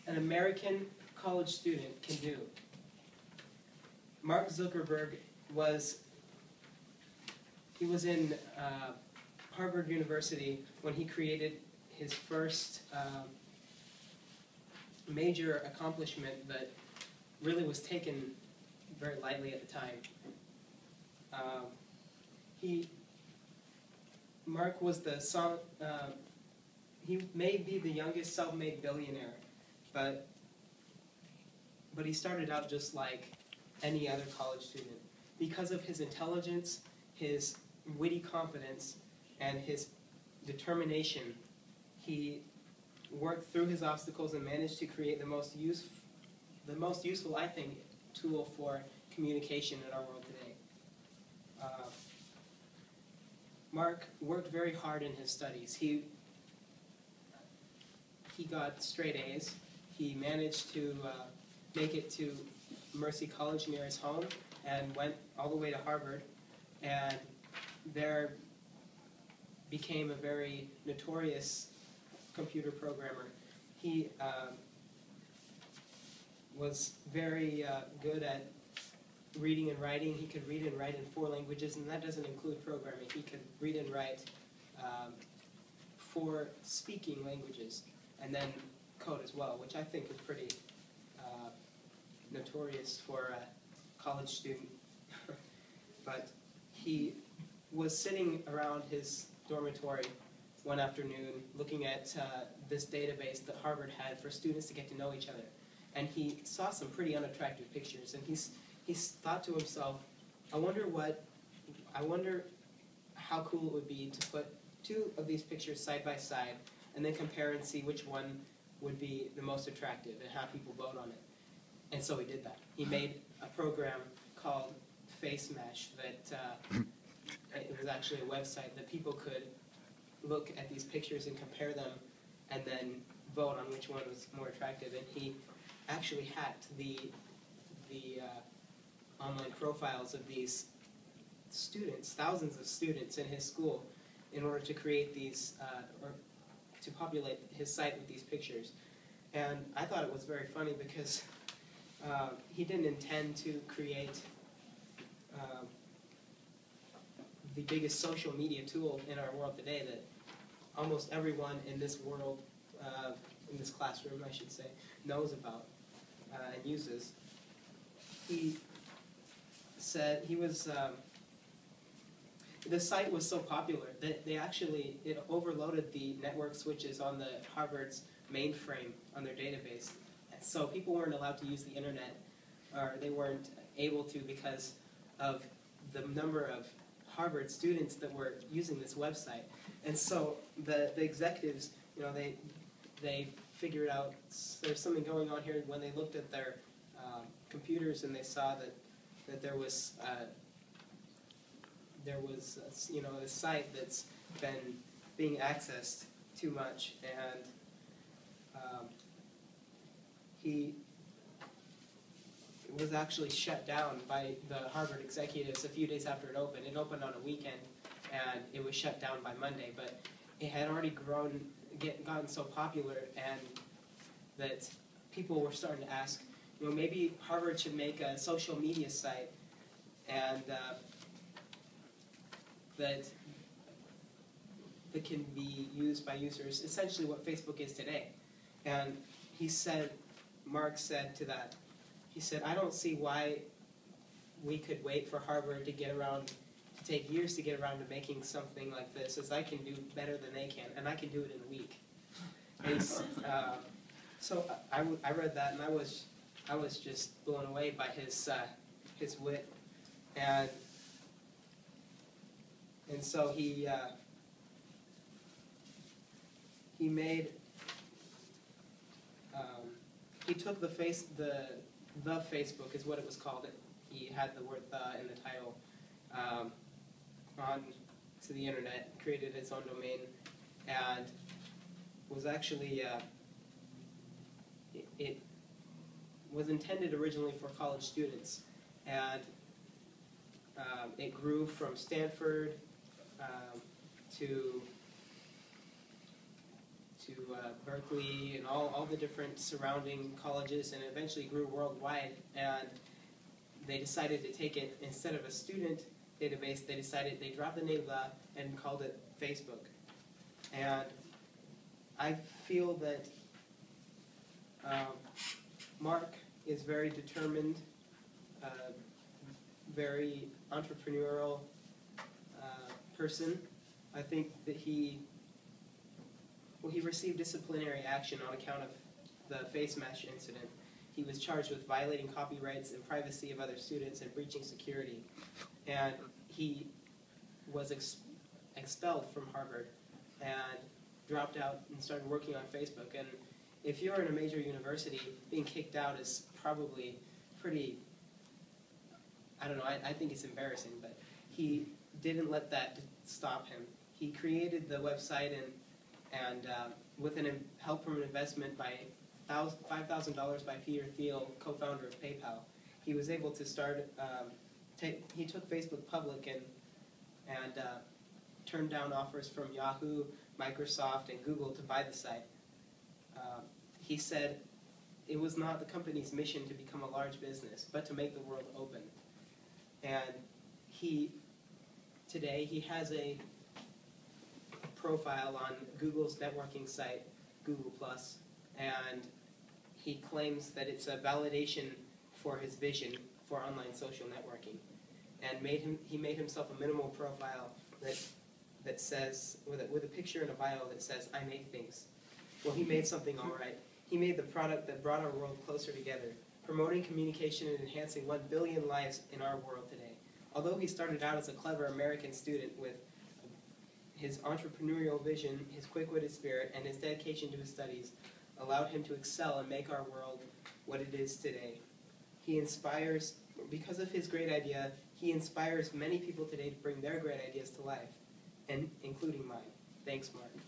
an American college student can do. Mark Zuckerberg was in Harvard University when he created his first major accomplishment that really was taken very lightly at the time. Mark was he may be the youngest self-made billionaire, but he started out just like any other college student. Because of his intelligence, his witty confidence, and his determination, he worked through his obstacles and managed to create the most useful, I think, tool for communication in our world today. Mark worked very hard in his studies. He got straight A's. He managed to make it to Mercy College near his home and went all the way to Harvard, and there became a very notorious computer programmer. He was very good at reading and writing. He could read and write in 4 languages, and that doesn't include programming. He could read and write 4 speaking languages, and then code as well, which I think is pretty notorious for a college student. But he was sitting around his dormitory one afternoon looking at this database that Harvard had for students to get to know each other. And he saw some pretty unattractive pictures, and he thought to himself, I wonder how cool it would be to put 2 of these pictures side by side and then compare and see which one would be the most attractive and have people vote on it. And so he did that. He made a program called Face Mesh that it was actually a website that people could look at these pictures and compare them and then vote on which one was more attractive. And he actually hacked the online profiles of these students, thousands of students in his school, in order to create these, or to populate his site with these pictures. And I thought it was very funny because he didn't intend to create the biggest social media tool in our world today that almost everyone in this world, in this classroom, I should say, knows about and uses. He said the site was so popular that it overloaded the network switches on the Harvard's mainframe on their database. And so people weren't allowed to use the internet, or they weren't able to because of the number of Harvard students that were using this website. And so the executives, they figured out there's something going on here when they looked at their computers and they saw that there was a site that's been being accessed too much, and he was actually shut down by the Harvard executives a few days after it opened. It opened on a weekend, and it was shut down by Monday, but it had already gotten so popular, and that people were starting to ask, maybe Harvard should make a social media site, and that can be used by users, essentially what Facebook is today. And Mark said to that, he said, I don't see why we could wait for Harvard to take years to get around to making something like this, as I can do better than they can, and I can do it in a week. And so I read that, and I was just blown away by his wit, and so he made he took the Facebook is what it was called. He had the word "the" in the title on to the internet, created its own domain, and was actually it was intended originally for college students, and it grew from Stanford to to Berkeley and all the different surrounding colleges, and eventually grew worldwide. And they decided to take it, instead of a student database, they dropped the name of that and called it Facebook. And I feel that Mark is very determined, very entrepreneurial person. I think that he received disciplinary action on account of the face mesh incident. He was charged with violating copyrights and privacy of other students and breaching security. And he was expelled from Harvard and dropped out and started working on Facebook. And if you're in a major university, being kicked out is probably pretty, I don't know, I think it's embarrassing, but he didn't let that stop him. He created the website, and with help from an investment by $5,000 by Peter Thiel, co-founder of PayPal, he was able to start, he took Facebook public and turned down offers from Yahoo, Microsoft, and Google to buy the site. He said it was not the company's mission to become a large business, but to make the world open. And today he has a profile on Google's networking site, Google+, and he claims that it's a validation for his vision for online social networking. And he made himself a minimal profile that says, with a picture and a bio that says, "I make things." Well, he made something all right. He made the product that brought our world closer together, promoting communication and enhancing 1 billion lives in our world today. Although he started out as a clever American student, with his entrepreneurial vision, his quick-witted spirit, and his dedication to his studies allowed him to excel and make our world what it is today. He inspires, because of his great idea, he inspires many people today to bring their great ideas to life, and including mine. Thanks, Martin.